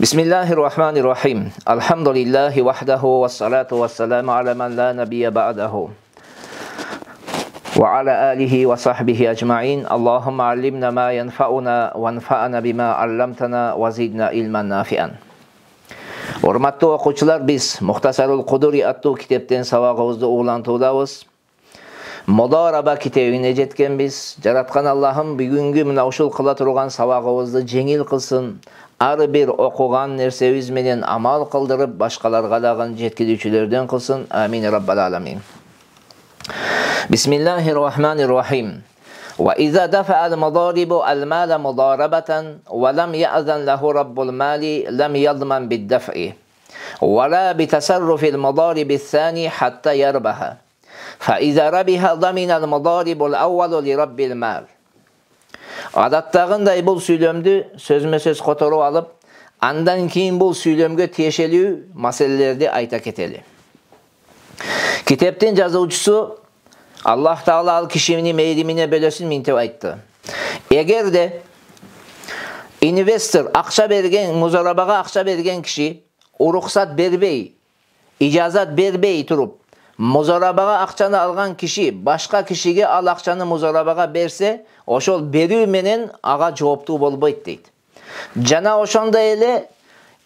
Bismillahirrahmanirrahim. Elhamdülillahi vahdehu ve salatu ve selamu ala men la nebiyye ba'dahu. Ve ala alihi ve sahbihi ecma'in. Allahümme allimna ma yenfa'una ve enfa'na bima allamtana ve zidna ilmen nafi'an. Hurmatly okuwçular, biz Muhtasarul Quduri attуу kitepten sabagыбызды uğlantуудabыз. Mudaraba kitabine жеткенбиz. Жараткан Allah'ım бүгүнгү мына ушул кыла турган sabagыбызды жеңил кылсын. Ар бир окуган нерсебиз менен амал кылдырып, башкаларга дагы жеткирүүчүлөрдөн кылсын. Амин раббал аламин. Bismillahirrahmanirrahim. وإذا دفع المضارب المال مضاربة ولم يأذن له رب المال لم يضمن بالدفع ولا بتصرف المضارب الثاني حتى يربح فإذا ربح ضمن المضارب الأول لرب المال. Adattagындай бул сүйлөмдү сөзмө-сөз которуп алып, андан кийин бул сүйлөмгө тиешелүү маселелерди айта кетели. Китептин жазуучусу Аллах Таала ал кишини мейримине бөлөсүн минтип айтты. Эгерде инвестор акча берген, музарабага акча берген киши уруксат бербей, ижазат бербей туруп, музарабага акчаны алган киши башка кишиге ал акчаны музарабага берсе, ошол берүү менен ага жооптуу болбойт дейт. Жана ошондой эле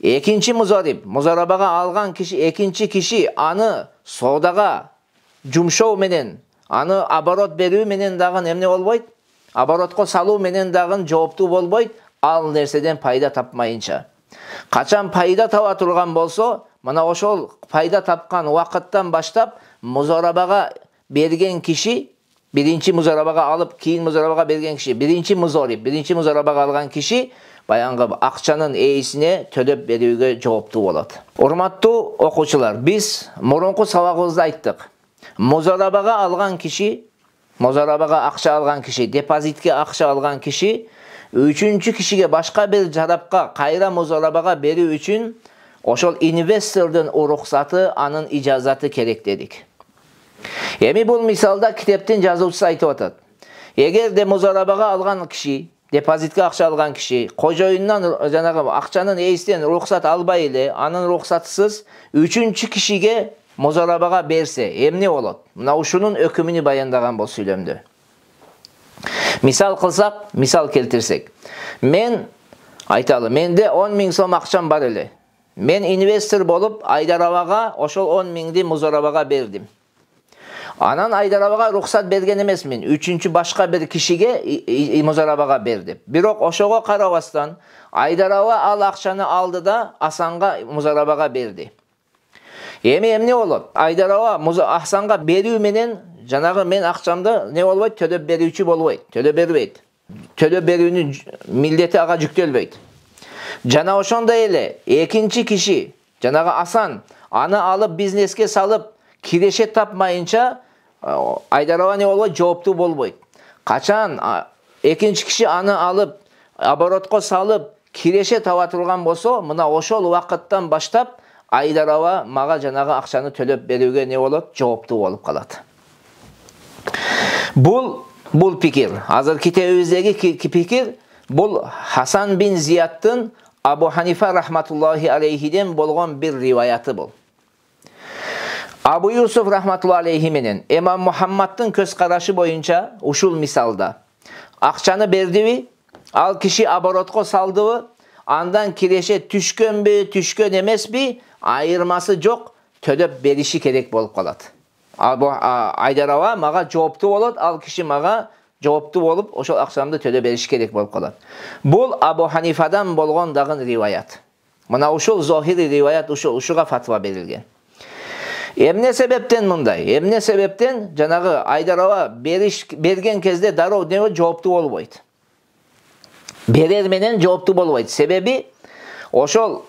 экинчи музарабага алган киши, экинчи киши аны соодага жумшоо менен, аны оборот берүү менен дагы эмне болбойт? Оборотко салуу менен дагы жооптуу болбойт, ал нерседен пайда тапмайынча. Качан пайда таба турган болсо, мына ошол пайда тапкан убакыттан баштап музарабага берген киши, биринчи музарабага алып, кийин музарабага берген киши, биринчи музарабага алган киши баянгы акчанын ээсине төлөп берүүгө жооптуу болот. Урматтуу окуучулар, биз мурунку сабагыбызда айттык. Музарабага алган киши, музарабага акча алган киши, депозитке акча алган киши үчүнчү кишиге башка бир жарапка кайра музарабага берүү үчүн ошол инвестордун уруксаты, анын ижазаты керек дедик. Эми бул мисалда китептин жазуучусу айтып атат. Эгерде музарабага алган киши, депозитке акча алган киши кожоюндан жанагы акчанын ээсинен уруксат албай эле, анын уруксатысыз үчүнчү кишиге музарабага берсе, эмне болот? Мына ушунун өкүмүн баяндаган бул сүйлөмдө. Мисал кылсак, мисал келтирсек. Мен айталы, менде 10 000 сом акчам бар эле. Мен инвестор болуп, Айдарабага ошол 10 000ди музарабага бердим. Анан Айдарабага рухсат берген эмесмин. Үчүнчү башка бир кишиге музарабага берди. Бирок ошого карабастан Айдараба ал акчаны алды да Асанга музарабага берди. Эми эмне болот? Айдараба Асанга берүү менен жанагы мен акчамды не болбойт? Төлөп берүүчү болбойт, төлөп бербейт. Төлөп берүүнүн милдети ага жүктөлбөйт. Жана ошондой эле экинчи киши, жанагы Асан, аны алып бизнеске салып, киреше тапмайынча Айдараба не болбойт? Жооптуу болбойт. Качан экинчи киши аны алып, оборотко салып, киреше таба турган болсо, мына ошол убакыттан баштап Айдараба мага жанагы акчаны төлөп берүүгө не болот? Жооптуу болуп калат. Бул пикир, азыр китебибиздеги пикир, бул Хасан бин Зияттын Абу Ханифа рахматуллахи алейхиден болгон бир риваяты бул. Абу Юсуф рахматуллахи алейхи менен Имам Мухаммадтын көз карашы боюнча ушул мисалда акчаны бердиби, ал киши оборотко салдыбы, андан киреше түшкөнбү, түшкөн эмеспи, айырмасы жок, төлөп бериши керек болуп калат. Айдараба мага жооптуу болот, ал киши мага жооптуу болуп, ошол акчамды төлөп бериши керек болуп калат. Бул Абу Ханифадан болгон дагы риваят. Мына ушул зохири риваят, ушуга фатва берилген. Эмне себептен мындай? Эмне себептен жанагы Айдараба берген кезде дароо жооптуу болбойт. Берер менен жооптуу болбойт. Себеби ошол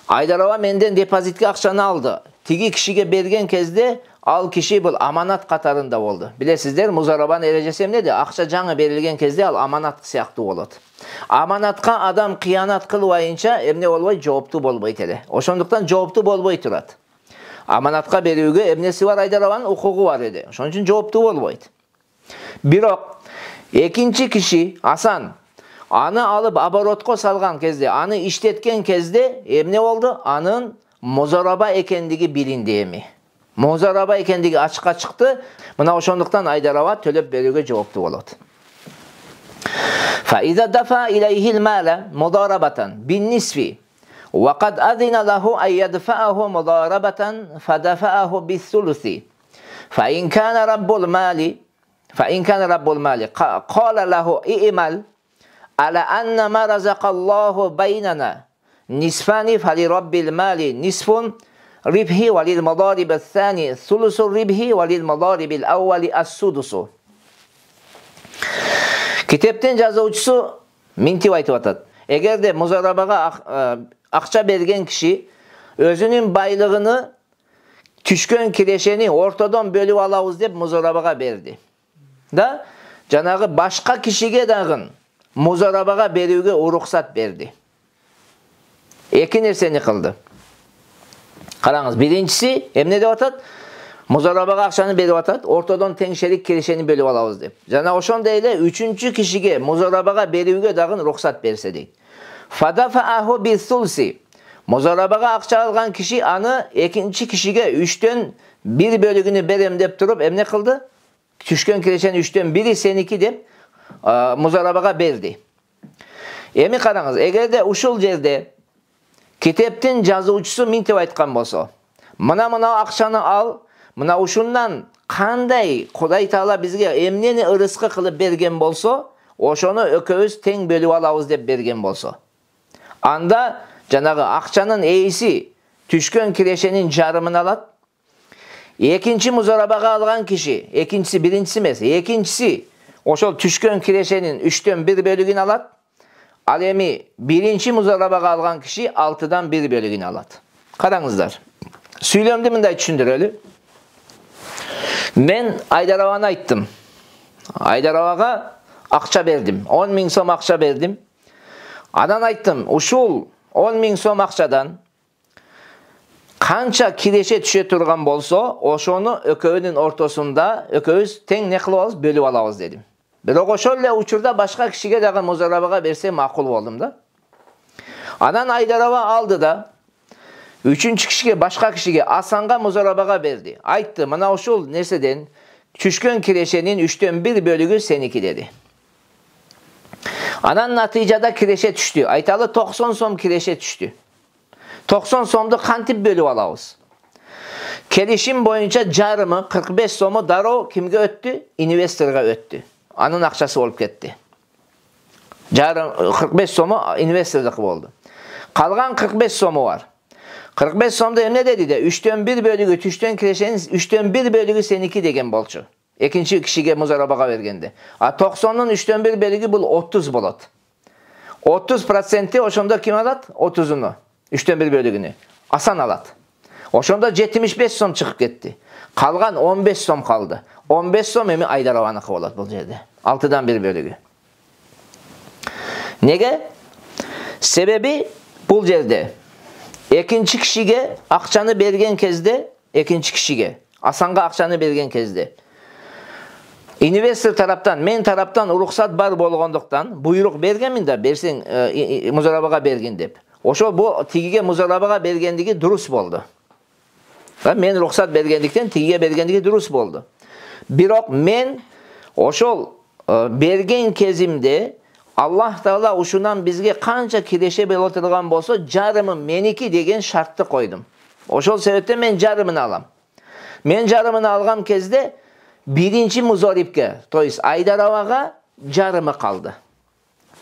Айдараба менден депозитке акчаны алды. Тиги кишиге берген кезде ал киши бул аманат катарында болду. Билесиздер, музарабанын эрежеси эмнеде? Акча жаңы берилген кезде ал аманат сыяктуу болот. Аманатка адам кыянат кылбайынча эмне болбойт? Жооптуу болбойт эле. Ошондуктан жооптуу болбой турат. Аманатка берүүгө эмнеси бар? Айдарабанын укугу бар эди. Ошон үчүн жооптуу болбойт. Бирок экинчи киши Асан Аны алып оборотко салган кезде, аны иштеткен кезде эмне болду? Анын музараба экендиги билинди эми. Музараба экендиги ачыкка чыкты. Мына ошондуктан айдараба төлөп берүүгө жооптуу болот. فإذا دفع إليه المال مضاربة بالنصف وقد أذن له أن يدفعه مضاربة فدفعه بالثلث فإن كان رب المال قال له اعمل على أن ما رزق الله بيننا نصفان فلرب المال نصف ربه وللمضارب الثاني ثلث ربه وللمضارب الأول السدس. Kitepten жазуучусу мынтип айтып атат. Эгерде музарабага акча берген киши өзүнүн байлыгыны түшкөн кирешени ортодон бөлүп алабыз деп музарабага берди. Да, жанагы башка кишиге дагы музарабага берүүгө уруксат берди. Эки нерсени кылды. Караңыз, биринчиси эмне деп атат? Muzarabага акчаны берип атат, ортодон тең шерик кирешени бөлүп алабыз деп. Жана ошондой эле үчүнчү кишиге музарабага берүүгө дагы уруксат берсе дейт. Фадафааху бисулси. Музарабага акча алган киши аны экинчи кишиге 3төн 1 бөлүгүнү берем деп туруп эмне кылды? Түшкөн кирешени 3төн 1 сеники деп музарабага берди. Эми караңыз, эгерде ушул жерде китептин жазуучусу мынтип айткан болсо, мына акчаны ал, мына ушундан кандай Кудай Таала бизге эмнени ырыскы кылып берген болсо, ошону экөөбүз тең бөлүп алабыз деп берген болсо, анда жанагы акчанын ээси түшкөн кирешенин жарымын алат. Экинчи музарабага алган киши, экинчиси биринчиси эмес, экинчиси ошол түшкөн кирешенин 3төн 1 бөлүгүн алат. Ал эми биринчи музарабага алган киши 6дан 1 бөлүгүн алат. Караңыздар. Сүйлөмдү мындай түшүндүрөлү. Мен Айдарабаны айттым. Айдарабага акча бердим. 10 000 сом акча бердим. Анан айттым, ушул 10 000 сом акчадан канча киреше түшө турган болсо, ошону экөөнүн ортосунда экөөбүз тең не кылып алабыз, бөлүп алабыз дедим. Бирок ошол эле учурда башка кишиге дагы музарабага берсе макул болдум да. Анан Айдараба алды да үчүнчү кишиге, башка кишиге, Асанга музарабага берди. Айтты, мына ушул нерседен түшкөн кирешенин 3төн 1 бөлүгү сеники деди. Анан натыйжада киреше түштү. Айталы 90 сом киреше түштү. 90 сомду кантип бөлүп алабыз? Келишим боюнча жарымы 45 сому дароо кимге өттү? Инвесторго өттү. Анын акчасы болуп кетти. Жарым 45 сому инвестордуку болду. Калган 45 сому бар. 45 сомду эмне деди де? 3төн 1 бөлүгү түштөн кирешенин 3төн 1 бөлүгү сеники деген болчу. Экинчи кишиге музарабага бергенде. А 90-нын 3төн 1 бөлүгү бул 30 болот. 30% ошондо ким алат? 30-уну. 3төн 1 бөлүгүнү. Асан алат. Ошондо 75 сом чыгып кетти. Калган 15 сом калды. 15 сом эми Айдарабаныкы болот бул жерде. 6дан 1 бөлүгү. Неге? Себеби бул жерде экинчи кишиге акчаны берген кезде, экинчи кишиге, Асанга акчаны берген кезде, инвестор тараптан, мен тараптан уруксат бар болгондуктан, буйрук бергенмин да, берсең музарабага бергин деп. Ошол бул тигиге музарабага бергендиги дурус болду. Мен уруксат бергендиктен тигиге бергендиги дурус болду. Бирок мен ошол берген кезимде Аллах Таала ушунан бизге канча киреше боло турган болсо, жарымы меники деген шартты койдум. Ошол себептен мен жарымын алам. Мен жарымын алган кезде биринчи музарипке, то есть Айдарабага жарымы калды.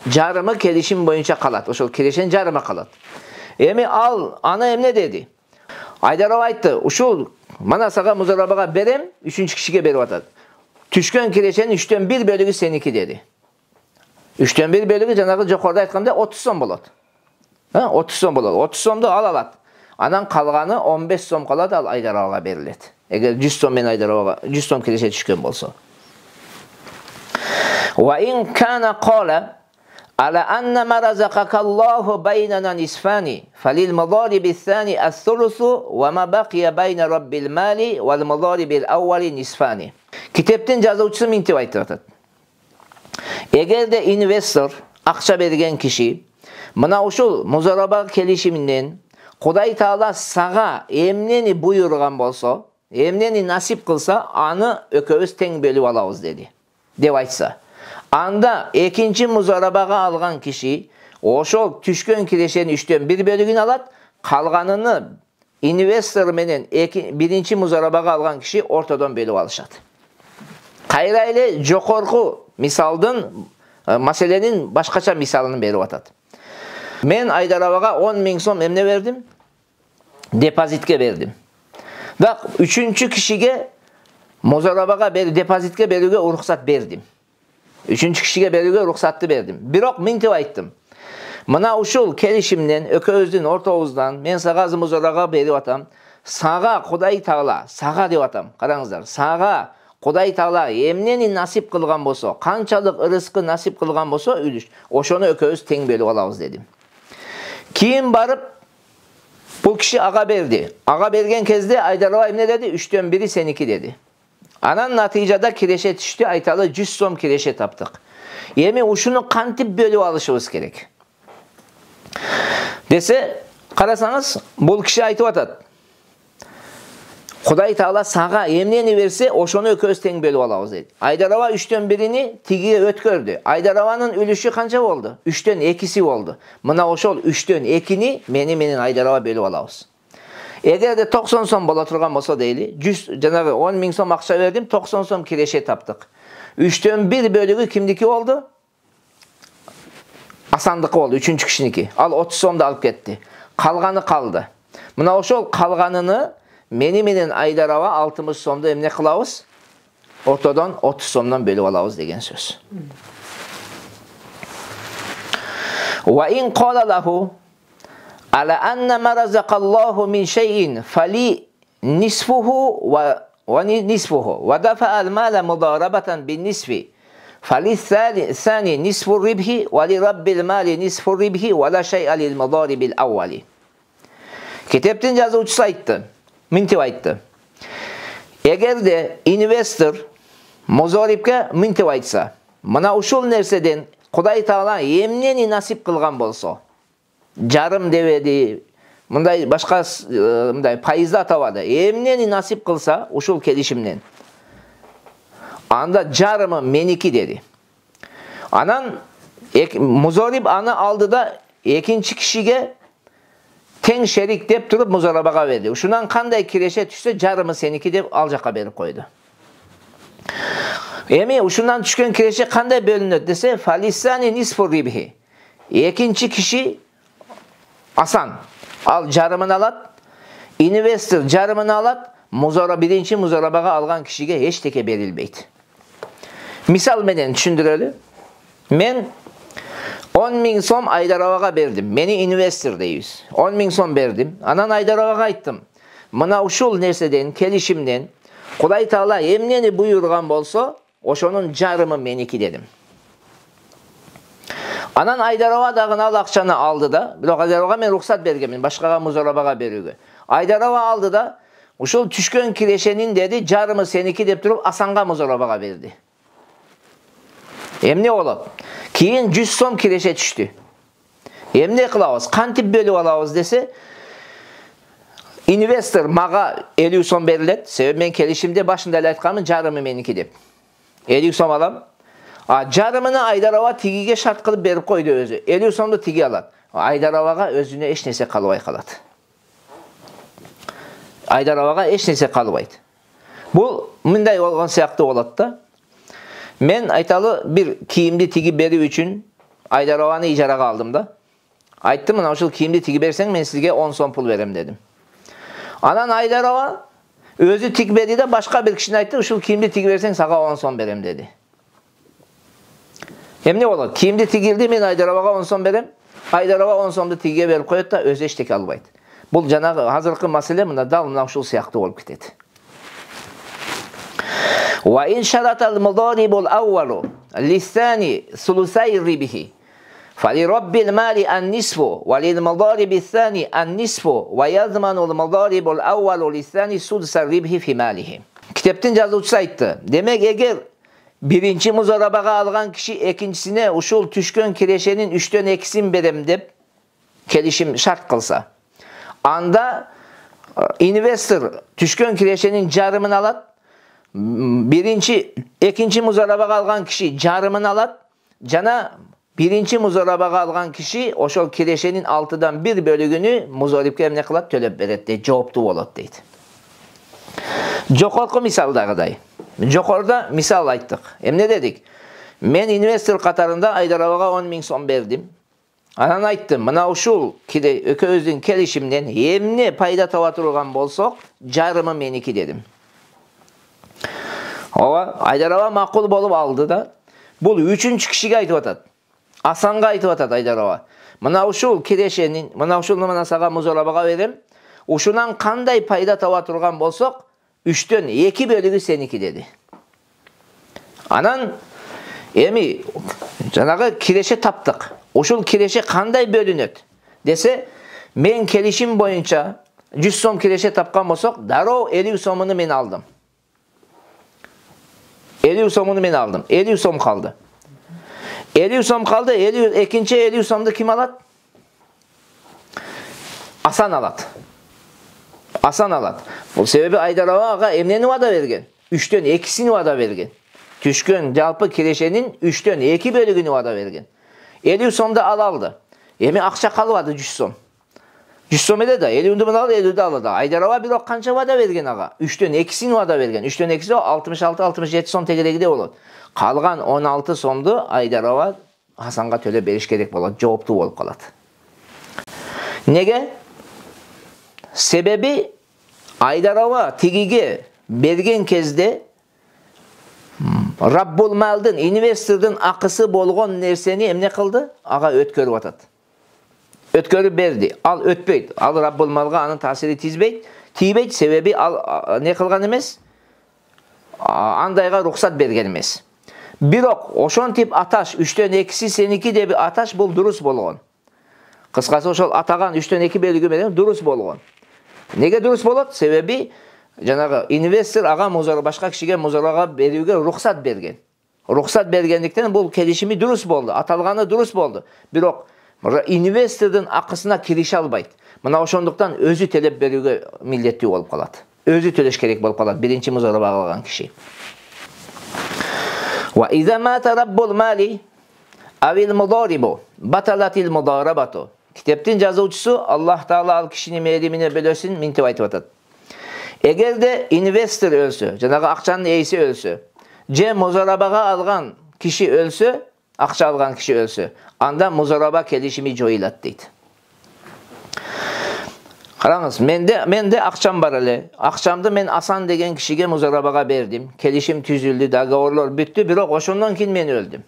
Жарымы келишим боюнча калат. Ошол кирешен жарымы калат. Эми ал аны эмне деди? Айдараба айтты, ушул мана сага музарабага берем, үчүнчү кишиге берип атат. Түшкөн кирешенин 3төн 1 бөлүгү сеники деди. 3төн 1 бөлүгү жанагы жокоруда айтканда 30 сом болот. 30 сом болот. 30 сомду ал алат. Анан калганы 15 сом калат, ал Айдарабага берилет. Эгер 100 сом мен Айдарабага 100 сом киреше түшкөн болсо. Ва ин кана кала ala anna ma razaqakallahu baynana nisfani falil madaribi thani as-thuluthu wa ma baqiya bayna rabbil mali wal madaribil awwali nisfani. Kitepten жазуучусу мынтип айтып атат. Эгерде инвестор akça bergen kişi mına uşul muzaraba kelişiminden Kuday Taala sağa emneni buyurgan bolsa, emneni nasip kılsa anı ököbüz teң bölüp alabız dedi. Dep aytsa. Anda ikinci muzarabaga algan kişi oşol түшкөн kireşenin 3'ten 1 bölügünü alat, kalganını investor menen birinci muzarabaga algan kişi ortadan bölüp alışat. Kayra ile jokorku misaldın meselenin başkaça misalını berip atat. Men Aydarabaga 10.000 so'm emne verdim? Depozitke verdim. Bak üçüncü kişiye muzarabaga depozitke berүүгө уруксат berdim. Üçüncü kişiye berүүгө уруксатты berdim. Бирок мынтип айттым. Мына ушул келишимден экөөбүздүн ортобуздан мен сага музарага берип атам. Сага Кудай Таала, сага деп атам. Караңыздар. Сага Кудай Таала эмнени насип кылган болсо, канчалык ырыскы насип кылган болсо, үлүш. Ошону экөөбүз тең бөлүп алабыз дедим. Кийин барып bu kişi aga berdi. Aga bergen kezde Aydarova ne dedi? 3'ten 1'i seniki dedi. Anan natijada kireşe düştü. Aytalı 100 so'm kireşe taptık. Yemi uşunu kantip bölüp alışımız gerek. Dese karasanız bu kişi aytıp atat. Kuday Taala sağa emneni verse oşonu ököz teң bölüp alabız dedi. Aydarova 3'ten 1'ini tigiye ötkürdü. Aydarova'nın ülüşü kança oldu? 3'ten 2'si oldu. Mına oşol 3'ten 2'ni menin Aydarova bölüp alabız. Eğer de 90 so'm bola turgan bolsa deyli, 10.000 so'm akça verdim, 90 so'm kireşe taptık. 3'ten 1 bölügü kimdiki oldu? Asandıkı oldu, 3. kişiniki. Al 30 so'm da alıp gitti. Kalganı kaldı. Mına oşol kalganını menin Aydarova 60 so'mda emne kılabız? Ortadan 30 so'mdan bölüp alabız degen söz. Ve in qala lahu ala anna ma razaqallahu min şey'in fali nisfuhu ve nisfuhu ve dafa'al mala mudarabatan bin nisfi fali thani nisfu ribhi ve li rabbil mali nisfu ribhi ve la şey'a lil mudaribil avvali. Kitaptan yazuvchisi aytdi. Mintip aytdi. Eğer de investor muzaribga mintip aytsa, mına uşul nerseden Kuday Taala emneni nasip kılgan bolsa, jarım debedi, mınday başka mınday payızda atavadı. Emneni nasip kılsa uşul kelişimden. Anda jarımı meniki dedi. Anan muzarib anı aldı da ikinci kişiye teң şerik dep turup muzarabaga verdi. Uşundan kanday kireşe düşse jarımı seniki dep al jaka berip koydu. Emi uşundan düşkön kireşe kanday bölünöt dese falisani nisfu ribhi. İkinci kişi asan al jarımını alat. Investor jarımını alat. Birinci muzarabaga algan kişiye hiç teke berilbeydi. Misal menen düşündüreli. Men 10.000 so'm Aydarovaga berdim. Meni investor deyiz. 10.000 so'm berdim. Anan Aydarovaga ayttım. Mına uşul nerseden, kelişimden Kuday Taala emneni buyurgan bolsa, oşonun jarımı meniki dedim. Anan Aydarova dagın al akçanı aldı da, bir Aydarovaga men ruhsat bergemin, başkaga muzarabaga berүүgө. Aydarova aldı da, uşul түшкөн kireşenin dedi, jarımı seniki dep turup asanga muzarabaga berdi. Emne olap? Keyin 100 so'm kireşe düştü. Emne kılabız? Kantip bölüp alabız dese, investor maga 50 so'm berilet. Sebep men kelişimde başında aytkanım jarımı meniki dep. 50 so'm alam. Jarımını Aydarova tigiге şart kılıp berip koydu özü. 50 so'mdu tigi alat. Aydarovaga özüne eç nese kalbay kalat. Aydarovaga eç nese kalbaydı. Bu mınday olgan siyaktı olat da. Men aytalı bir kiyimli tigi berip üçün Aydarova'nı icaraga aldım da. Ayttım mına uşul kiyimli tigi bersen men sizge 10 so'm pul verem dedim. Anan Aydarova özü tig berdi de başka bir kişine ayttı, uşul kiyimli tigi bersen saga 10 so'm berem dedi. Hem ne olur? Kiyimli tigildi men Aydarovaga 10 so'm berem. Aydarova 10 so'mdu tigiге berip koyot da özü eç teke albaydı. Bul janagı hazırkı masele mına dal mına uşul siyaktı bolup ketedi. Ve in şaratal mudaribul avvalu lissani sulusay ribihi fali rabbil mali an nisfu ve lil mudaribi thani an nisfu ve yazmanul mudaribul avvalu lissani sulusay ribihi fi malihi. Kitaptan yazuvchisi aytdı. Demek eğer birinci muzarabaga algan kişi ikincisine uşul tüşkön kireşenin 3'ten 2'sin berem dep kelişim şart kılsa. Anda investor tüşkön kireşenin jarımını alat. İkinci muzarabaga algan kişi jarımını alat. Jana birinci muzarabaga algan kişi oşol kireşenin 6'dan 1 bölügünü muzaripke emne kılat tölep beret deydi. Jawaptуу bolot deydi. Jokorku misaldagıday. Jokorda misal ayttık. Emne dedik? Men investor katarında Aydarabaga 10.000 so'm berdim. Anan ayttım, mına uşul ökөөбүздүн kelişimden emne payda taba turgan bolsok, jarımı meniki dedim. Ova Aydaraba makul bolup aldı da. Bul 3-cü kişiге aytıp atat. Asanga aytıp atat Aydaraba. Mına uşul kireşenin, mına uşulnu mına saga muzarabaga berem. Uşundan kanday payda taba turgan bolsok, 3'ten 2 bölügü seniki dedi. Anan emi janagı kireşe taptık. Uşul kireşe kanday bölünöt dese, men kelişim boyunca 100 so'm kireşe tapkan bolsok, daroo 50 so'munu men aldım. 50 so'munu men aldım. 50 so'm kaldı. 50 so'm kaldı. İkinci 50 so'mdu kim alat? Asan alat. Asan alat. Bu sebebi Aydarabaga emneni vada bergen. 3'ten 2'sini vada bergen. Tüşkön jalpı kireşenin 3'ten 2 bölügünü vada bergen. 50 so'mda aldı. Emi akça kalıvadı 100 so'm. 100 so'm ede da 50'ni bunu aldı, 50'ni aldı. Aydaraba bir o kança vada bergen aga. 3'ten 2'sini vada bergen. 3'ten 2'si o 66-67 so'm tegeregide bolot. Kalgan 16 so'mdu Aydaraba Hasanга төлөп бериш керек болот. Жооптуу болуп калат. Nege? Sebebi Aydaraba tigiге bergen kezdе Rabbul Mal'dın, investordun akısı bolgon nerseni emne kıldı? Aga ötkörüp atat. Ötkörüp berdi. Al ötpeyt. Al Rabbul Mal'ga anın tasiri tizbeyt. Tibeyt sebebi al ne kılgan emez? Andayga ruhsat bergen emez. Birok oşon tip ataş 3'ten 2'si seniki de bir ataş bul durus bolgon. Kıskası oşol atagan 3'ten 2 bölügü menen durus bolgon. Nege durus bolot? Sebebi janağı investor aga muzara başka kişiге muzaraga berүүгө ruhsat bergen. Ruhsat bergendikten bul kelişimi durus boldu. Atalgаны durus boldu. Birok investorдун akısına kirişe albayt. Mına oşonduktan özü telep berүүгө millettүү bolup kalat. Özü töleş kerek bolup kalat. Birinci muzaraga algan kişi. Ve iza mata rabbul mali avil mudaribu batalatil mudarabatu. Kitaptın yazıcısı Allah Teala al kişinin melimine bölösün mintip aytıp atat. Eğer de investor ölsü, janağı akçanın eğisi ölsü, muzarabaga algan kişi ölsü, akça algan kişi ölsü, anda muzaraba kelişimi joyulat deydi. Qarаңыз, mende akçam var ele. Akçamdı men Asan degen kişiге muzarabaga berdim. Kelişim tüzüldü, doговорлар büttü, birok oşondan kin men öldüm.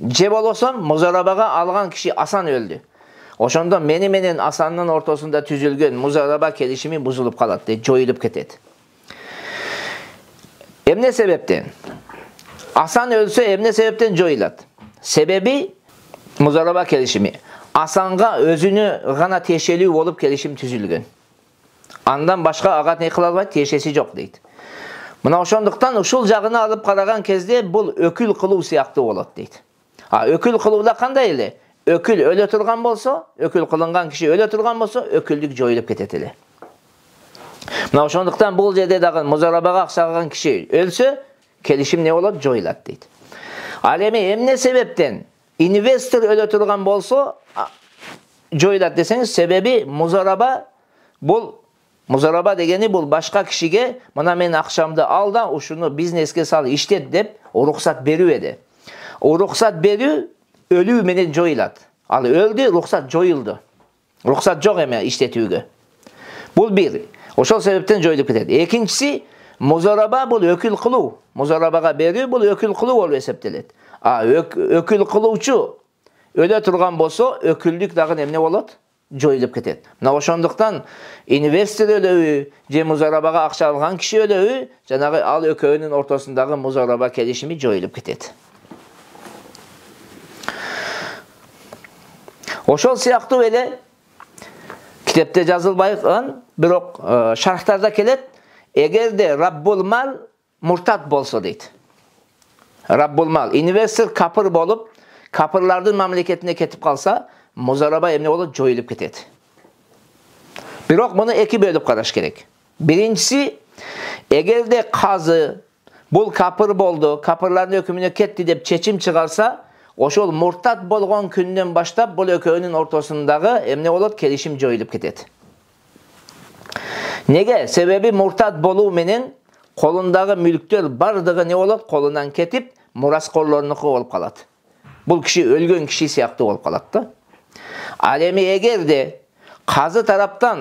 Bolosam muzarabaga algan kişi Asan öldü. Oşondan meni Asan'ın ortasında tüzülgön muzaraba kelişimi buzulup kalat deydi, joyulup ketet. Emne sebepten? Asan ölse emne sebepten joyulat. Sebebi muzaraba kelişimi. Asanga özünü gana teşelүү olup kelişim tüzülgön. Andan başka agat ne kıla albayt, teşesi yok deydi. Mına oşonduktan uşul jagını alıp karagan kezdе bul ökül kılуу siyaktуу bolot deydi. Ökül kılууda kanday ele? Ökül öle turgan bolsa, ökül kılıngan kişi öle turgan bolsa, öküldük joyulup ketet ele. Mına oşonduktan bul jerde dagы muzarabaga akça algan kişi ölse, kelişim ne bolot? Joyulat deydi. Al emi emne sebepten investor öle turgan bolsa, joyulat deseniz sebebi muzaraba degeni bul başka kişiге mına men akşamda al da uşunu bizneske sal işlet dep o ruhsat berүү ede. O ruhsat berүү ölүү menen joyulat. Al öldü, ruhsat joyuldu. Ruhsat jok eme işletүүgө. Bul bir. Oşol sebepten joyulup ketedi. Ekincisi muzaraba bul ökül kılуу. Muzarabaga berүү bul ökül kılуу bolup esептелет. Ökül kılуучу öle turgan bolsa öküldük dagы emne bolot? Joyulup ketet. Mına oşonduktan investor ölöbü, muzarabaga akça algan kişi ölöbü, janağı al ökөөнүн ortasındagı muzaraba kelişimi joyulup ketet. Oşol siyaktуу ele kitapta жазылбайган, birok şarhtarda kelet, eğer de Rabbul Mal murtat bolsa deydi. Rabbul mal. Investor kapır bolup, kapırlardın memleketine ketip kalsa, muzaraba emne olup joyulup ketedi. Biroq bunu iki bölüp qaraş gerek. Birincisi, eğer de kazı, bul kapır boldu, kapırların hükümüne ketdi dep çeçim çıkarsa, oşol murtat bolğon künden başlap bul ökönün ortasındağı emne olup kelişim joyulup ketedi. Nege? Sebebi murtat bolu menen kolundağı mülktör bardığı ne olup kolundan ketip muraskorlarınıqı olup kalat. Bul kişi ölgön kişi siyahtı olup kalat. Alemi eğer de kazı taraftan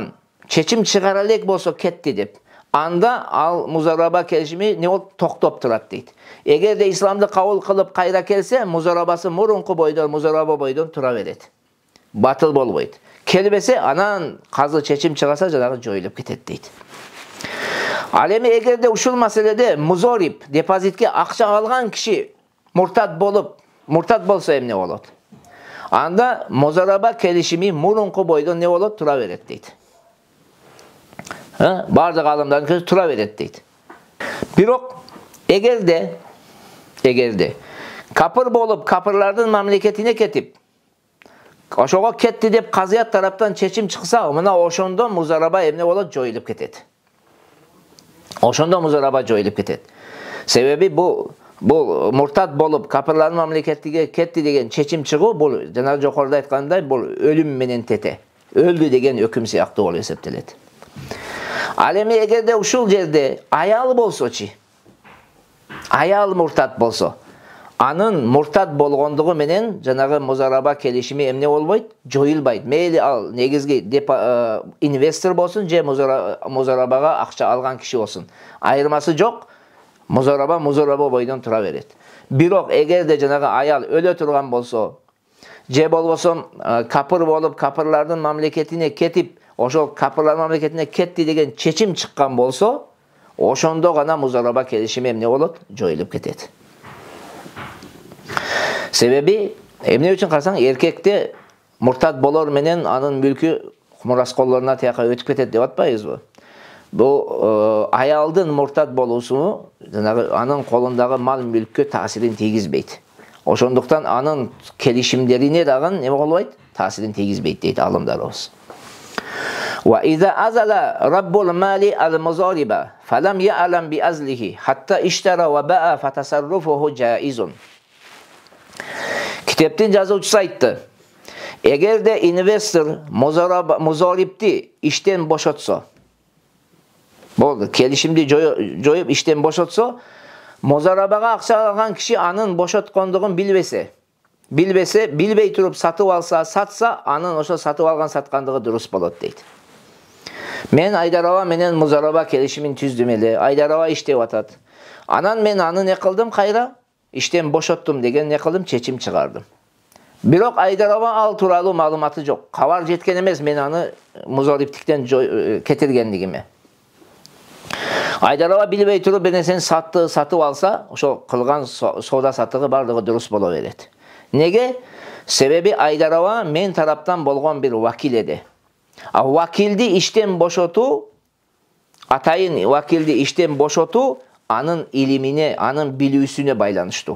çeçim çıkaralek bolsa ketdi dep anda al muzaraba kelişimi ne olup toktop turat deydi. Eğer de İslam'da kavul kılıp kayra kelse muzarabası murunku boydan muzaraba boydan tura veredi. Batıl bol boydu. Kelbese anan kazı çeçim çıkarsa janağı joyulup ketedi deydi. Alemi eğer de uşul meselede muzorip depozitke akça algan kişi murtat bolsa emne olot. Anda muzaraba kelişimi murunku boydan ne olot tura veredi deydi. Bardıq alımdan köz tura veredi deydi. Biroq eğer de kapır bolup kapırlardın memleketine ketip oşoğa ketdi dep kazıyat taraftan çeçim çıksa mına oşondo muzaraba emne olot joyulup ketedi. Oşondo muzaraba joyulup ketedi. Sebebi bu murtat bolup kapırların memleketiga ketdi degen çeçim çıgуу bul jana jokorda aytkanday bul ölüm menen tete. Öldü degen öküm siyaktı olup esepteledi. Alemi eğer de uşul jerde ayal bolsa-çi. Ayal murtat bolsa. Anın murtat bolğondugu menen janağı muzaraba kelişimi emne olboyt, joyulbayt. Meyli al negizgi investor bolsun je muzarabaga akça algan kişi olsun. Ayırması jok. Muzaraba boydan tura veredi. Biroq eğer de janağı ayal öle turgan bolsa, je bolbosam kapır bolup kapırlardın memleketine ketip oşol kapırlar memleketine ketdi degen çeçim çıkkan bolsa, oşondo gana muzaraba kelişimi emne olot, joyulup ketedi. Sebebi emne üçün qarasang erkekte murtat bolor menen anın mülkü muras kollarına tiyaka ötüp ketedi dep atpayız bu. Bu ayaldın murtat bolusunu anın kolundağı mal mülkü tasirin tegizbeydi. Oşonduktan anın kelişimlerine dağın ne bolbayt? Tasirin tegizbeydi deydi alımlar olsun. وَإِذَا أَزَلَ رَبُّ الْمَالِ الْمُزَارِبَ فَلَمْ يَعْلَمْ بِأَزْلِهِ حَتَّى اِشْتَرَ وَبَاءَ فَتَصَرُّفُهُ جَائِزٌ. Kitaptin yazıcısı aytdı. Eğer de investor muzaripti işten boşatsa, boldu, kelişimdi joyup işten boşatsa, muzarabaga akça algan kişi anın boşatkonduğun bilbey turup satıp alsa, satsa, anın oşo satıp algan satkandığı durus bolot deydi. Men Aydarova menen muzaraba kelişimin tüzdümeli, Aydarova iştep atat. Anan men anı ne kıldım kayra? İşten boşattım degen ne kıldım? Çeçim çıkardım. Biroq Aydarova al turalı malumatı yok. Kavar jetken emez men anı muzariptikten ketirgenligime. Aydarova bilbey turup beni sen satıp alsa, oşo kılgan soda satığı bardığı durus bolo veredi. Nege? Sebebi Aydarova men taraftan bolğon bir vakil edi. Vakildi işten boşotu, atayın vakildi işten boşotu, anın ilimine, anın bilüsüne baylanıştı.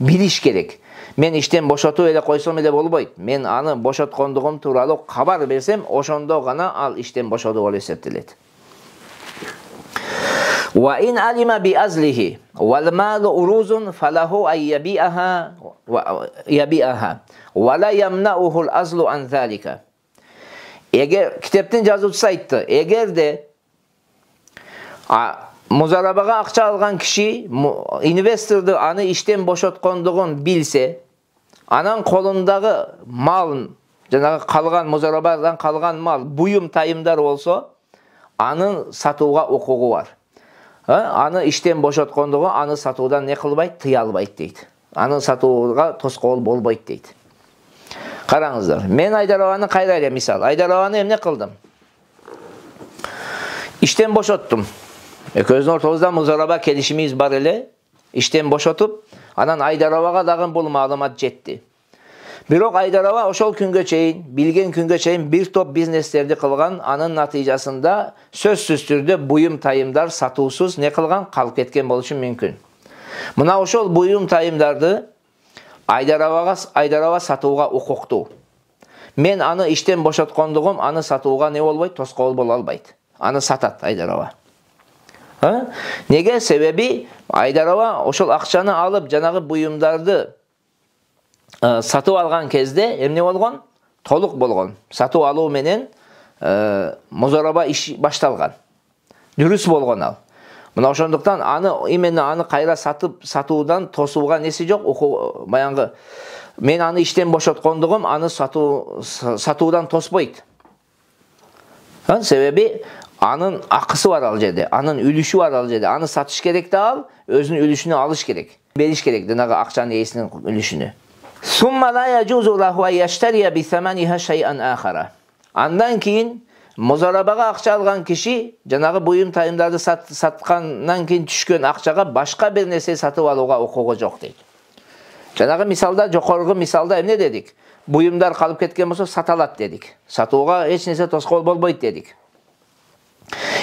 Biliş gerek. Men işten boşotu ele koysam ele bolboyt. Men anı boşotkonduğum turalı haber versem, oşondo gana al işten boşotu ol eseptiledi. Wa in alima bi azlihi wal malu uruzun falahu ay yabi'aha wa la yamna'uhu al azlu an zalika. Eğer kitaptan yazıcısı aytdı. Eğer de muzarabaga akça algan kişi investordu anı işten boşotkonduğun bilse, anan kolundağı mal, kalgan muzarabadan kalgan mal, buyum tayımdar olsa, anın satıuga hukuku var. Anı işten boşotkonduğu anı satıudan ne kılbayt? Tıya albayt deydi. Anı satıuga toskol bolbayt deydi. Qarаңыздар. Men Aydarovani qayrayla misal. Aydarovani emne qildim? İşten boşottum. Közün ortamızda muzaraba kelişimiz bar ele. İşten boşotup, anan Aydarovaga dagın bul malumat jetdi. Biroq Aydarova oşol küngө çeyin, bilgen küngö çeyin bir top bizneslerdi kılgan, anın natijasında sözsüz türde buyum tayımdar satuusuz ne kılgan? Kalıp ketken boluşu mümkün. Мына ошол буюм тайымдарды Айдарова сатууга укуктуу. Мен аны иштен бошоткондугум аны сатууга не болбойт, тоскоол боло албайт. Аны сатат Айдарова. Неге? Себеби Айдарова ошол акчаны алып жанагы буюмдарды сатып алган кезде эмне болгон? Толук болгон. Сатып алуу менен музараба иш башталган. Дұрыс болгон ал. Мына ошондуктан именно аны кайра сатуудан тосууга неси жок. Баягы мен аны иштен бошоткондугум аны сатуудан тоспойт. Себеби анын акысы бар ал жерде, анын үлүшү бар ал жерде. Аны сатыш керек да ал, өзүнүн үлүшүнү алыш керек. Бериш керек жанагы акчанын ээсинин үлүшүнү. Сумма ла яжузу лаху ан яштария бисаманиха шай'ан ахара. Андан кийин музарабага акча алган киши жанагы буюм тайымдарды саткандан кийин түшкөн акчага башка бир нерсе сатып алууга укугу жок дейт. Жанагы мисалда, жокорку мисалда эмне дедик? Буюмдар калып кеткен болсо саталат дедик. Сатууга эч нерсе тоскоол болбойт дедик.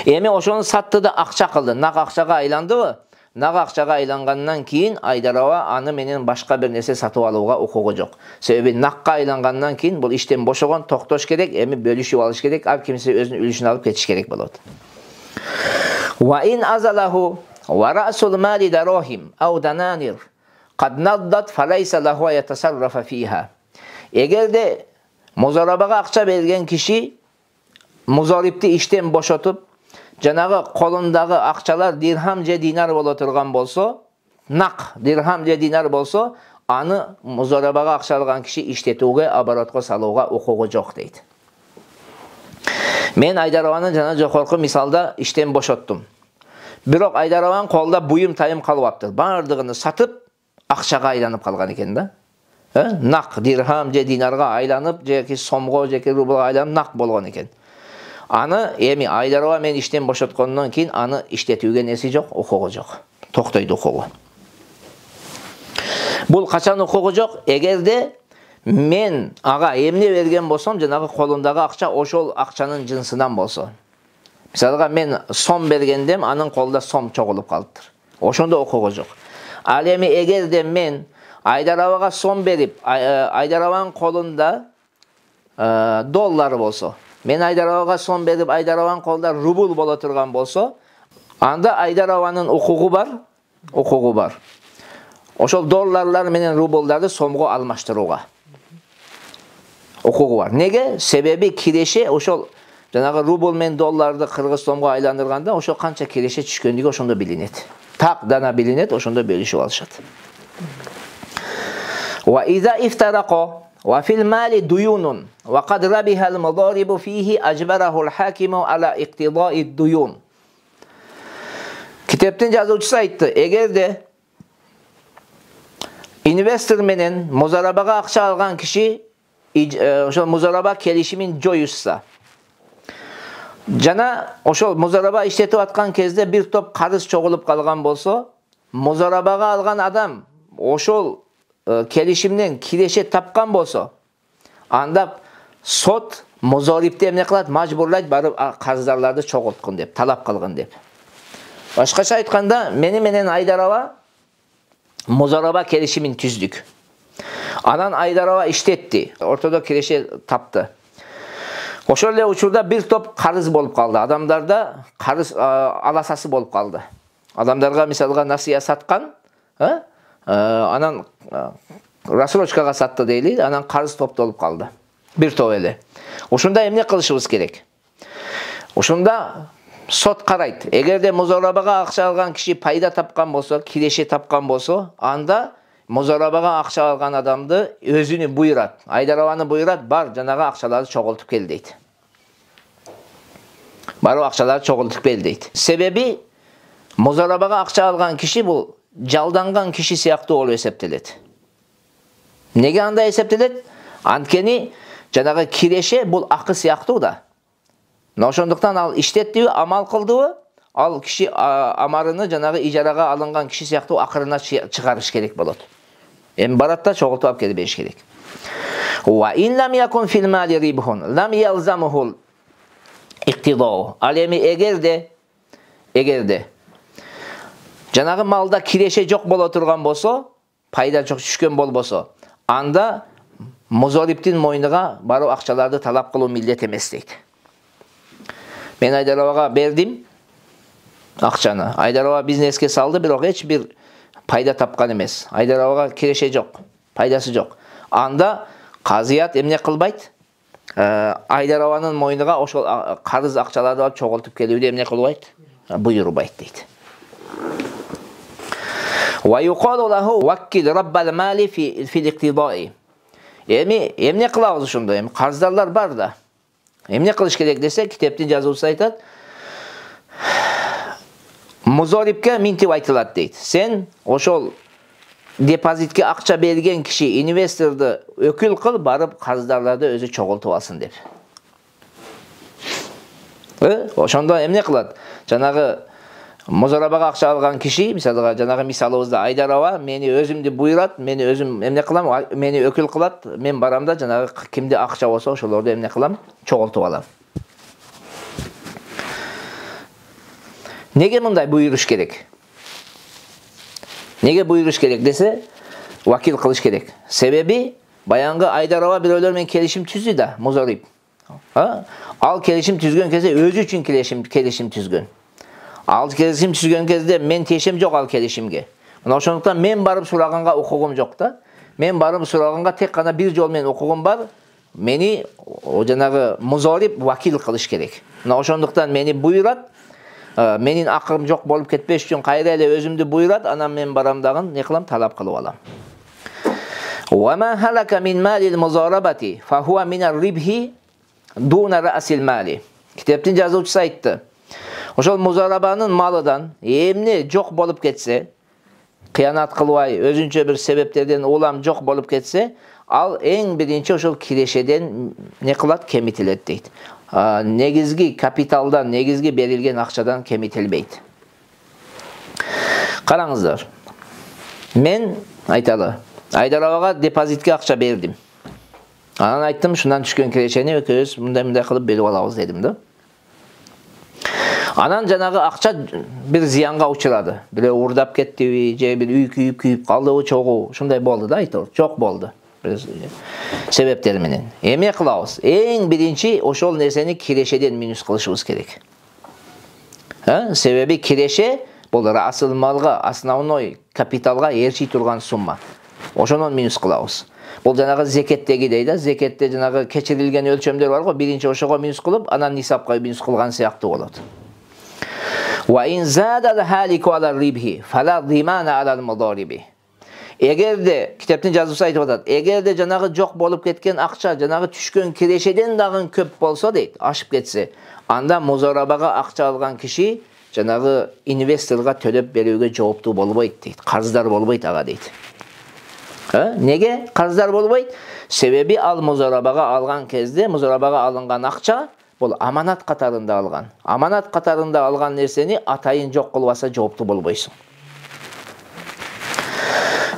Эми ошону сатты да акча кылды. Нак акчага айландыбы? Нак акчага айлангандан кийин Айдарова аны менен башка бир нерсе сатып алууга укугу жок. Себеби накка айлангандан кийин бул иштен бошогон, токтош керек, эми бөлүшүп алыш керек, ар кимсе өзүнүн үлүшүн алып кетиш керек болот. Ва ин азалаху ва расул мали дарохим ау дананир кад наддат фалайса лаху ятасаррафа фиха. Эгерде музарабага акча берген киши музарипти иштен бошотуп жанагы колундагы акчалар дирхам же динар боло турган болсо, нак дирхам же динар болсо, аны музарабага акча алган киши иштетүүгө, оборотко салууга укугу жок дейт. Мен Айдарованы жана жокорку мисалда иштен бошоттум. Бирок Айдарованын колунда буюм тайым калып аптыр. Бардыгын сатып акчага айланып калган экен да. Нак дирхам же динарга айланып, жеки сомго, жеки рублга айланып нак болгон экен. Аны эми Айдарова мен иштен бошоткондон кийин аны иштетүүгө неси жок, укугу жок. Токтойт укугу. Бул качан укугу жок? Эгерде мен ага эмне берген болсом, жанагы колундагы акча ошол акчанын жынсынан болсо. Мисалга мен сом бергендем, анын колунда сом чогулуп калыптыр. Ошондо укугу жок. Ал эми эгерде мен Айдаровага сом берип, Айдарованын колунда доллар болсо, мен Айдаровага сом берип, Айдарованын колунда рубл боло турган болсо, анда Айдарованын укугу бар. Ошол долларлар менен рублдарды сомго алмаштырууга укугу бар. Неге? Себеби киреше ошол жанагы рубл менен долларды кыргыз сомго айландырганда ошол канча киреше түшкөндүгү ошондо билинет. Так дана билинет, ошондо бөлүшүп алышат. Ва иза ифтарако ва фил мали дуюнун ва кад рабиха ал мударибу фихи ажбараху ал хакиму ала иктидаи дуюн. Китептин жазуучусу айтты, эгерде инвестор менен музарабага акча алган киши ошол музараба келишимин жоюшса, жана ошол музараба иштетип аткан кезде бир топ карыз чогулуп калган болсо, музарабага алган адам ошол келишимден киреше тапкан болсо, анда сот музарипти эмне кылат? Мажбурлайт барып карыздарларды чогулткун деп, талап кылгын деп. Башкача айтканда, мени менен Айдарова музараба келишимин түздүк. Анан Айдарова иштетти, ортодо киреше тапты. Ошол эле учурда бир топ карыз болуп калды. Адамдарда карыз аласасы болуп калды. Адамдарга мисалга насыя саткан, анан рассрочкага сатты дейли, анан карыз топтолуп калды. Бир топ эле. Ошондо эмне кылышыбыз керек? Ошондо сот карайт. Эгерде музарабага акча алган киши пайда тапкан болсо, киреше тапкан болсо, анда музарабага акча алган адамды өзүнү буйрат. Айдарованы буйрат, бар жанагы акчаларды чогултуп кел дейт. Барып акчаларды чогултуп кел дейт. Себеби музарабага акча алган киши бул жалданган киши сыяктуу болуп эсептелет. Неге андай эсептелет? Анткени жанагы киреше бул акы сыяктуу да. Ошондуктан ал иштеттиби, амал кылдыбы, ал киши амарыны жанагы ижарага алынган киши сыяктуу акырына чыгарыш керек болот. Эми барат да чогултуп алып келип бериш керек. Ва ин лам якун фил мали рибхун лам ялзамухул иктидау. Ал эми эгерде Жанагы малда киреше жок боло турган болсо, пайда жок түшкөн болбосо, анда музориптин мойнуга барып акчаларды талап кылуу милдет эмес дейт. Мен Айдар абага бердим акчаны. Айдар аба бизнеске салды, бирок эч бир пайда тапкан эмес. Айдар абага киреше жок, пайдасы жок. Анда казыят эмне кылбайт? Айдар абанын мойнуга ошол карыз акчаларды алып чогултуп келүүнү эмне кылбайт? Буйрубайт дейт. Wa yuqalu lahu wakkil rabbal mali fi al-iqtida'i. Эмне кылабыз ошондо? Эми карыздарлар бар да. Эмне кылыш керек десе, китептин жазуучусу айтат. Музорипке минтип айтылат дейт. Сен ошол депозитке акча берген киши, инвесторду өкүл кыл, барып карыздарларды өзү чогултуп алсын деп. Ошондо эмне кылат? Жанагы музарабага акча алган киши, мисалга жанагы мисалыбызда Айдар аба мени өзүмдү буйрат, мени өзүм эмне кылам, мени өкүл кылат, мен барам да жанагы кимде акча болсо ошолорду эмне кылам, чогултуп алам. Неге мындай буйруш керек? Неге буйруш керек десе, вакил кылыш керек. Себеби баянгы Айдар аба бирөөлөр менен келишим түздү да, музарип. Ал келишим түзгөн кезде өзү үчүн келишим түзгөн. Ал келишим түзгөн кезде мен тиешем жок ал келишимге. Мына ошондуктан мен барып сураганга укугум жок да. Мен барып сураганга тек гана бир жол менен укугум бар. Мени жанагы музарип вакил кылыш керек. Мына ошондуктан мени буйрат. Менин акым жок болуп кетпеш үчүн кайра эле өзүмдү буйрат, анан мен барам дагы не кылам, талап кылып алам. Wa ma halaka min mali al-muzarabati fa huwa min ar-ribhi duna ra'sil mali. Китептин жазуучусу айтты. Ошол музарабанын малыдан эмне жок болуп кетсе, кыянат кылбай, өзүнчө бир себептерден улам жок болуп кетсе, ал эң биринчи ошол кирешеден не кылат, кемитилет дейт. Негизги капиталдан, негизги берилген акчадан кемитилбейт. Караңыздар. Мен айталы, Айдар абага депозитке акча бердим. Анан айттым, шундан түшкөн кирешени экөөбүз мындай кылып бөлүп алабыз дедим да. Анан жанагы акча бир зыянга учурады. Бирөө урдап кеттиби, же бир үй күйүп калдыбы, чогуу, ушундай болду да, айтор. Жок болду. Себептер менен. Эмне кылабыз? Эң биринчи ошол нерсени кирешеден минус кылышыбыз керек. Себеби киреше бул асыл малга, основной капиталга ээрчи турган сумма. Ошонон минус кылабыз. Бул жанагы зекеттегидей да, зекетте жанагы кечирилген өлчөмдөр бар го, биринчи ошого минус кылып, анан нисапка минус кылган сыяктуу болот. Wa in zada al-haliku ala al-ribhi fala dhimana ala al-mudaribi. Эгерде китептин жазуучусу айтып атат, эгерде жанагы жок болуп кеткен акча, жанагы түшкөн кирешеден дагы көп болсо дейт, ашып кетсе, анда музарабага акча алган киши жанагы инвесторго төлөп берүүгө жооптуу болбойт дейт. Карыздар болбойт ага дейт. Неге карыздар болбойт? Себеби ал музарабага алган кезде, музарабага алынган акча бул аманат катарында алган. Аманат катарында алган нерсени атайын жок кылбаса жооптуу болбойсуң.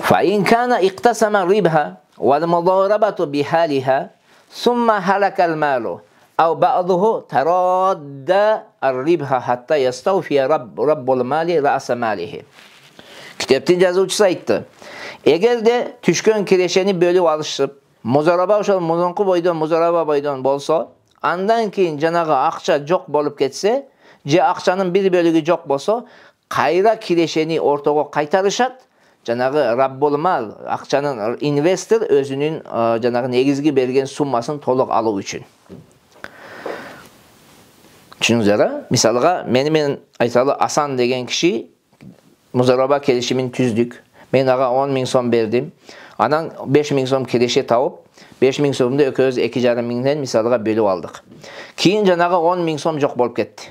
Fa in kana iqtasama ribha wal mudarabatu bihaliha thumma halaka al-malu aw ba'dahu taradda ar-ribha hatta yastawfiya rabbul mali ra's malihi. Kiteptin жазуучусу айтты. Эгерде түшкөн кирешени бөлүп алышып, музараба ошол мурунку бойдон, музараба бойдон болсо, андан кийин жанагы акча жок болуп кетсе, же акчанын бир бөлүгү жок болсо, кайра кирешени ортого кайтарышат. Жанагы раббул мал, акчанын инвестор өзүнүн жанагы негизги берген суммасын толук алуу үчүн. Түшүнүңүздөр? Мисалга, менен айталы Асан деген киши музараба келишимин түздүк. Мен ага 10 миң сом бердим. Анан 5 миң сом киреше тауып, 5 миң сомду экөөбүз 2,5 миңден мисалга бөлүп алдык. Кийин жанагы 10 миң сом жок болуп кетти.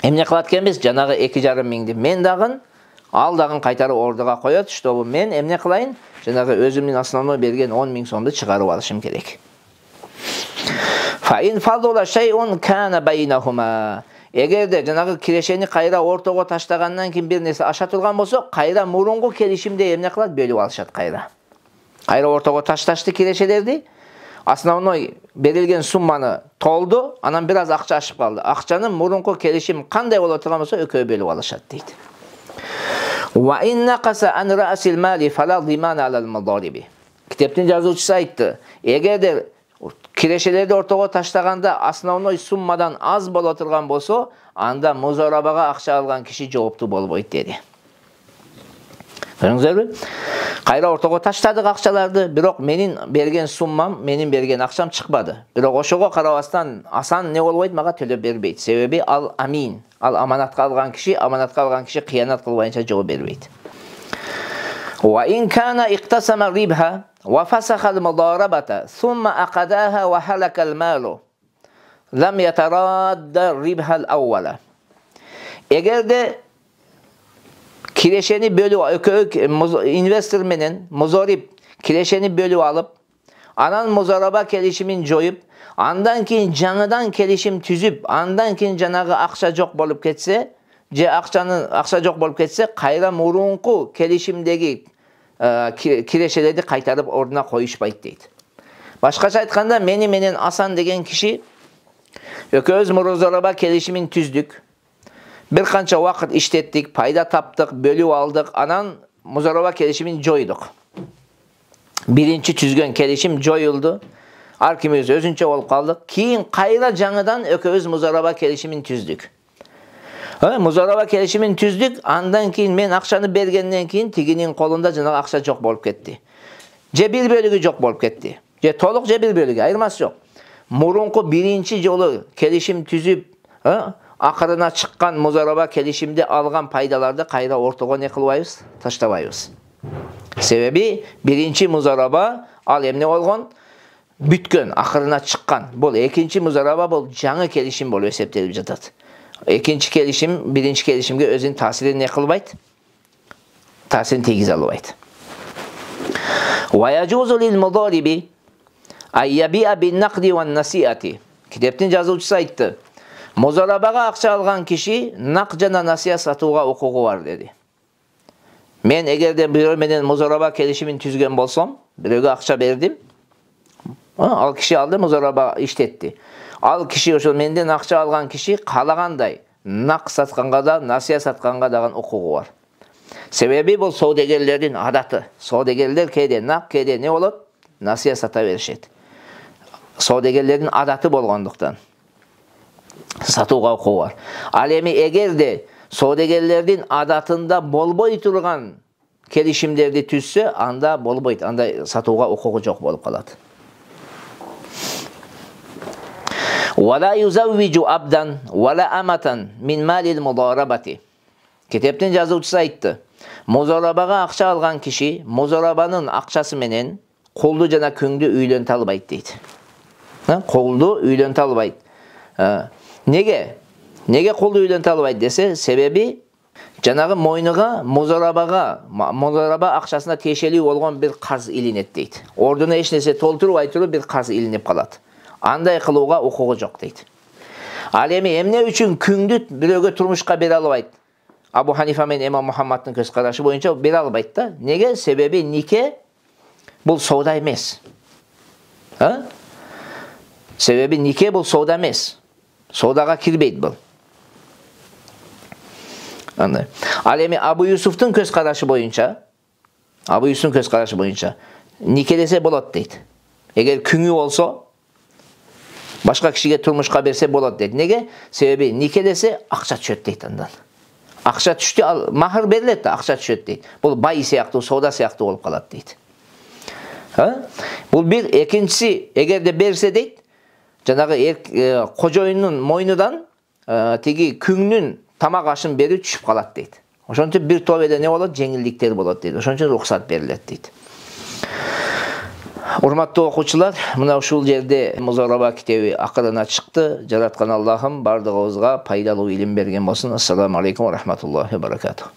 Эмне кылат экенбиз? Жанагы 2,5 миңди мен дагы ал дагы кайтарып ордуга коет, чтобы мен эмне кылайын? Жанагы өзүмдүн основной берген 10 миң сомду чыгарып алышым керек. Fa in fadula shay'un kana baynahuma. Эгерде жанагы кирешени кайра ортого таштагандан кийин бир нерсе аша турган болсо, кайра мурунку келишимде эмне кылат? Бөлүп алышат кайра. Кайра ортого ташташты кирешелерди. Основной берилген сумманы толду, анан бир аз акча ашып калды. Акчанын мурунку келишим кандай боло турган болсо, экөө бөлүп алышат дейт. Wa in naqasa an ra'sil mali fala diman alal mudaribi. Kitaptın yazuvchisi aytdı. Eğer kireşelerdi ortaga taştaganda основной summadan az bola turgan bolsa, anda muzarabaga akça algan kişi жооптуу болбойт dedi. Көрүңүздөр, кайра ортого таштадык акчаларды, бирок менин берген суммам, менин берген акчам чыкпады. Бирок ошого карабастан асан не болбойт, мага төлөп бербейт. Себеби ал амин, ал аманатка алган киши кыянат кылбайынча жооп бербейт. Wa in kana iqtasama ribha wa fasakha al-mudarabata thumma aqadaha wa halaka al-malu lam yataradda ribha al-awwala. Eğer de kireşeni bölü investormenin muzarip kireşeni bölü alıp anan muzaraba kelişimin joyup andan keyin жаңыдан kelişim tüzüp andan keyin janagı akça jok bolup ketse je akça jok bolup ketse kayra murunku kelişimdegi kireşelerdi kaytarıp orduna koyuşpayt deydi. Başkaça aytkanda meni Asan degen kişi ököz muzaraba kelişimin tüzdük. Bir kança vakit işlettik, payda taptık, bölü aldık, anan muzaraba kelişimin joyduk. Birinci tüzgön kelişim joyuldu. Arkimiz özünçe olup kaldık. Keyin kayra жаңыдан ököz muzaraba kelişimin tüzdük. Muzaraba kelişimin tüzdük, andan keyin men akçanı bergenden keyin tiginin kolunda janagı akça jok bolup ketti. Je bir bölügü jok bolup ketti. Je toluk je bir bölügü, ayırması yok. Murunku birinci jolu kelişim tüzüp, akırına çıkkan muzaraba kelişimde algan paydalarda kayra ortaga ne kılbayız? Taştabayız. Sebebi birinci muzaraba al emne olgun bütkön, akırına çıkkan. Bol ikinci muzaraba bol жаңы kelişim bol eseptelip jatat. İkinci kelişim, birinci kelişimge özün tasirini ne kılbayt? Tasirini tegiz alıbayt. Ve yacuzu lil mudaribi ay yabi'a bin naqdi ve nasiati. Kitaptın yazuvchisi aytdı. Muzarabaga akça algan kişi nak jana nasihat satууга hukuku var dedi. Men egerde birөө menen muzaraba kelişimin tüzgön bolsam, biröөгө akça berdim. Al kişi aldı, muzaraba işletti. Al kişi ошол menden akça algan kişi kalaganday nak satkanga da, nasihat satkanga dagан hukuku var. Sebebi bu saudegerlerin adatı. Saudegerler kede nak kede ne bolot? Nasihat sata berişet. Saudegerlerin adatı bolgonduktan satууга hukuku var. Al эми эгерде saudegerlerin adatında bolboy turgan kelişimlerdi tüzse anda bolboyt, anda satууга hukuku jok bolup kalat. ولا يزوج abdan ولا amatan min malil mudarabati. Kitaptın yazuvchisi aytdı. Muzarabaga akça algan kişi muzarabanın akçası menen koldu jana küңdü üylönte albayt deydi. Koldu üylönte albayt. Nege koldu üylönte albayt dese sebebi janagı moynuga muzaraba akçasına teşeli olgan bir qarz ilinet deydi. Orduna eç nese tolturubay turup bir qarz ilinip kalat. Anday kılууга hukuku jok deydi. Al эми эмне үчүн küңдү biröөгө turmuşka bere albayt? Abu Hanifa men İmam Muhammad'ın köz karaşı boyunca bere albayt da. Nege? Sebebi nike bul sowda emes. Sebebi nike bul sowda emes. Sowdaga kirbeyt bul. Anday. Al эmi Abu Yusuf'tun köz karaşı boyunca nike dese bolot deydi. Eğer küңü olsa başka kişiye turmuşka berse bolot deydi. Nege? Sebebi nike dese akça çöt deydi andan. Akça düştü, mahır berilet de akça çöt deydi. Bu bay siyaktı, sowda siyaktı olup kalat deydi. Bu bir, ikincisi eğer de berse deydi, janagı kojoyunun moynudan tegi küңнүн tamak aşın beri düşüp kalat deydi. Oşon üçün bir tövbede ne bolot? Жеңилдиктер bolot deydi. Oşon üçün ruhsat berilet deydi. Урматтуу окуучулар, мына ушул жерде музарaba китеби акырына чыкты. Жараткан Аллахым бардыгыбызга пайдалуу илим берген болсун. Ассаламу алейкум ва рахматуллахи ва баракатух.